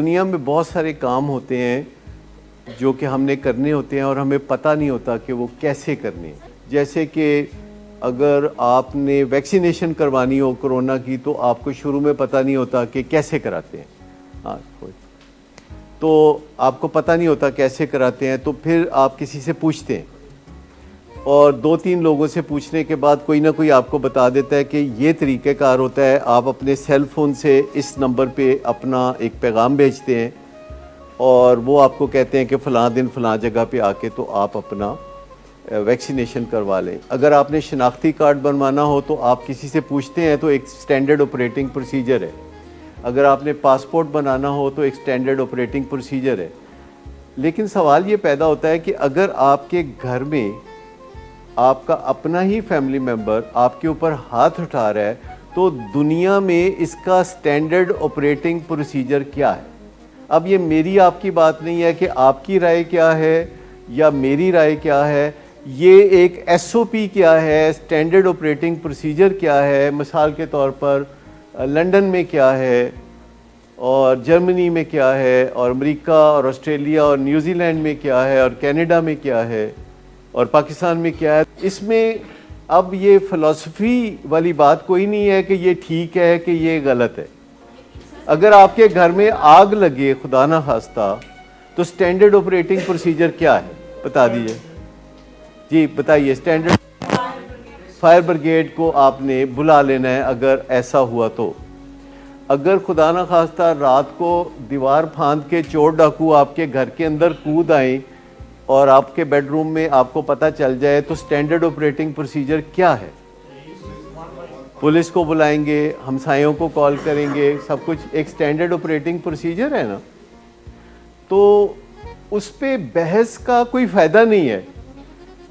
دنیا میں بہت سارے کام ہوتے ہیں جو کہ ہم نے کرنے ہوتے ہیں اور ہمیں پتہ نہیں ہوتا کہ وہ کیسے کرنے ہیں. جیسے کہ اگر آپ نے ویکسینیشن کروانی ہو کرونا کی تو آپ کو شروع میں پتہ نہیں ہوتا کہ کیسے کراتے ہیں. تو آپ کو پتہ نہیں ہوتا کیسے کراتے ہیں تو پھر آپ کسی سے پوچھتے ہیں اور 2-3 لوگوں سے پوچھنے کے بعد کوئی نہ کوئی آپ کو بتا دیتا ہے کہ یہ طریقہ کار ہوتا ہے. آپ اپنے سیل فون سے اس نمبر پہ اپنا ایک پیغام بھیجتے ہیں اور وہ آپ کو کہتے ہیں کہ فلاں دن فلاں جگہ پہ آ کے تو آپ اپنا ویکسینیشن کروا لیں. اگر آپ نے شناختی کارڈ بنوانا ہو تو آپ کسی سے پوچھتے ہیں تو ایک سٹینڈرڈ آپریٹنگ پروسیجر ہے. اگر آپ نے پاسپورٹ بنانا ہو تو ایک سٹینڈرڈ آپریٹنگ پروسیجر ہے. لیکن سوال یہ پیدا ہوتا ہے کہ اگر آپ کے گھر میں آپ کا اپنا ہی فیملی ممبر آپ کے اوپر ہاتھ اٹھا رہا ہے تو دنیا میں اس کا سٹینڈرڈ آپریٹنگ پروسیجر کیا ہے؟ اب یہ میری آپ کی بات نہیں ہے کہ آپ کی رائے کیا ہے یا میری رائے کیا ہے. یہ ایک ایس او پی کیا ہے, سٹینڈرڈ آپریٹنگ پروسیجر کیا ہے. مثال کے طور پر لنڈن میں کیا ہے اور جرمنی میں کیا ہے اور امریکہ اور آسٹریلیا اور نیوزی لینڈ میں کیا ہے اور کینیڈا میں کیا ہے اور پاکستان میں کیا ہے. اس میں اب یہ فلسفی والی بات کوئی نہیں ہے کہ یہ ٹھیک ہے کہ یہ غلط ہے. اگر آپ کے گھر میں آگ لگے خدا نہ خواستہ تو سٹینڈرڈ آپریٹنگ پروسیجر کیا ہے بتا دیجئے. جی بتائیے. سٹینڈرڈ فائر بریگیڈ کو آپ نے بلا لینا ہے اگر ایسا ہوا تو. اگر خدا نہ خواستہ رات کو دیوار پھاند کے چور ڈاکو آپ کے گھر کے اندر کود آئیں اور آپ کے بیڈ روم میں آپ کو پتہ چل جائے تو سٹینڈرڈ آپریٹنگ پروسیجر کیا ہے؟ پولیس کو بلائیں گے, ہمسایوں کو کال کریں گے, سب کچھ ایک سٹینڈرڈ آپریٹنگ پروسیجر ہے نا. تو اس پہ بحث کا کوئی فائدہ نہیں ہے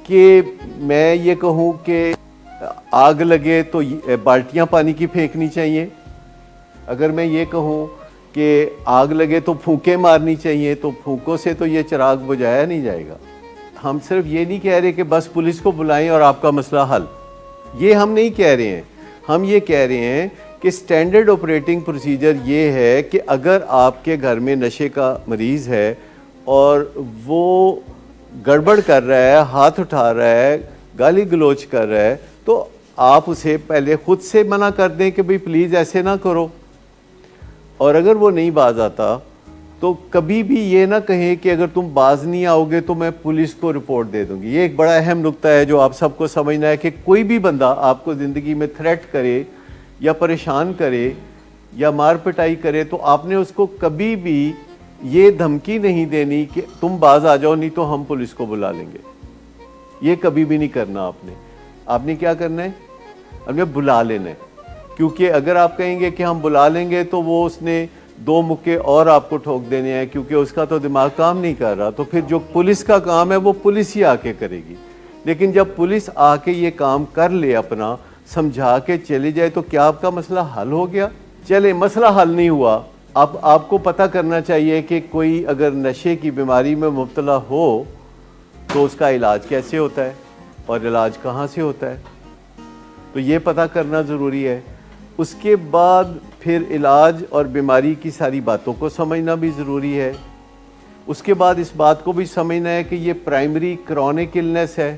کہ میں یہ کہوں کہ آگ لگے تو بالٹیاں پانی کی پھینکنی چاہیے. اگر میں یہ کہوں کہ آگ لگے تو پھونکیں مارنی چاہیے تو پھونکوں سے تو یہ چراغ بجھایا نہیں جائے گا. ہم صرف یہ نہیں کہہ رہے کہ بس پولیس کو بلائیں اور آپ کا مسئلہ حل, یہ ہم نہیں کہہ رہے ہیں. ہم یہ کہہ رہے ہیں کہ سٹینڈرڈ آپریٹنگ پروسیجر یہ ہے کہ اگر آپ کے گھر میں نشے کا مریض ہے اور وہ گڑبڑ کر رہا ہے, ہاتھ اٹھا رہا ہے, گالی گلوچ کر رہا ہے تو آپ اسے پہلے خود سے منع کر دیں کہ بھئی پلیز ایسے نہ کرو. اور اگر وہ نہیں باز آتا تو کبھی بھی یہ نہ کہیں کہ اگر تم باز نہیں آؤ گے تو میں پولیس کو رپورٹ دے دوں گی. یہ ایک بڑا اہم نقطہ ہے جو آپ سب کو سمجھنا ہے کہ کوئی بھی بندہ آپ کو زندگی میں تھریٹ کرے یا پریشان کرے یا مار پٹائی کرے تو آپ نے اس کو کبھی بھی یہ دھمکی نہیں دینی کہ تم باز آ جاؤ نہیں تو ہم پولیس کو بلا لیں گے. یہ کبھی بھی نہیں کرنا. آپ نے کیا کرنا ہے؟ آپ نے بلا لینا ہے. کیونکہ اگر آپ کہیں گے کہ ہم بلا لیں گے تو وہ اس نے 2 مکے اور آپ کو ٹھوک دینے ہیں کیونکہ اس کا تو دماغ کام نہیں کر رہا. تو پھر جو پولیس کا کام ہے وہ پولیس ہی آ کے کرے گی. لیکن جب پولیس آ کے یہ کام کر لے, اپنا سمجھا کے چلے جائے تو کیا آپ کا مسئلہ حل ہو گیا؟ چلے مسئلہ حل نہیں ہوا. اب آپ کو پتہ کرنا چاہیے کہ کوئی اگر نشے کی بیماری میں مبتلا ہو تو اس کا علاج کیسے ہوتا ہے اور علاج کہاں سے ہوتا ہے, تو یہ پتہ کرنا ضروری ہے. اس کے بعد پھر علاج اور بیماری کی ساری باتوں کو سمجھنا بھی ضروری ہے. اس کے بعد اس بات کو بھی سمجھنا ہے کہ یہ پرائمری کرونک النس ہے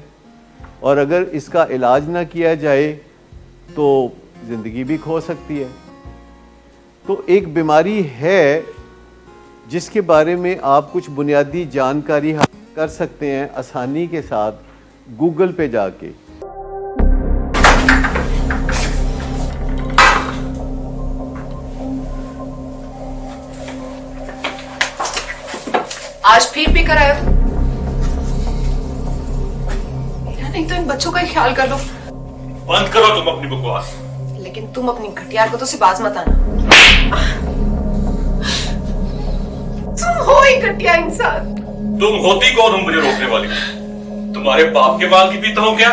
اور اگر اس کا علاج نہ کیا جائے تو زندگی بھی کھو سکتی ہے. تو ایک بیماری ہے جس کے بارے میں آپ کچھ بنیادی جانکاری حاصل کر سکتے ہیں آسانی کے ساتھ گوگل پہ جا کے. آج پھر بھی کرایا نہیں تو ان بچوں کا ہی خیال کر لو. بند کرو تم اپنی بکواس. لیکن تم اپنی گھٹیار کو تو سے باز مت آنا. تم ہو ہی گھٹیا انسان. تم ہوتی کون ہو مجھے روکنے والی؟ تمہارے باپ کے مال کی پیتا ہوں کیا؟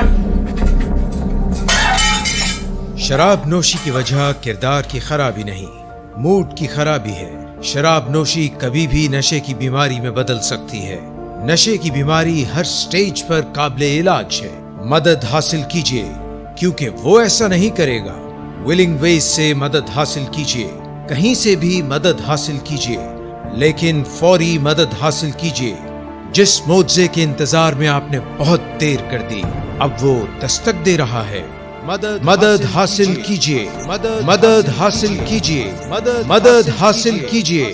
شراب نوشی کی وجہ کردار کی خرابی نہیں, موڈ کی خرابی ہے. شراب نوشی کبھی بھی نشے کی بیماری میں بدل سکتی ہے. نشے کی بیماری ہر سٹیج پر قابل علاج ہے. مدد حاصل کیجیے کیونکہ وہ ایسا نہیں کرے گا. ولنگ ویز سے مدد حاصل کیجیے, کہیں سے بھی مدد حاصل کیجیے. لیکن فوری مدد حاصل کیجیے. جس معجزے کے انتظار میں آپ نے بہت دیر کر دی اب وہ دستک دے رہا ہے. مدد حاصل کیجیے. مدد حاصل کیجیے. مدد حاصل کیجیے.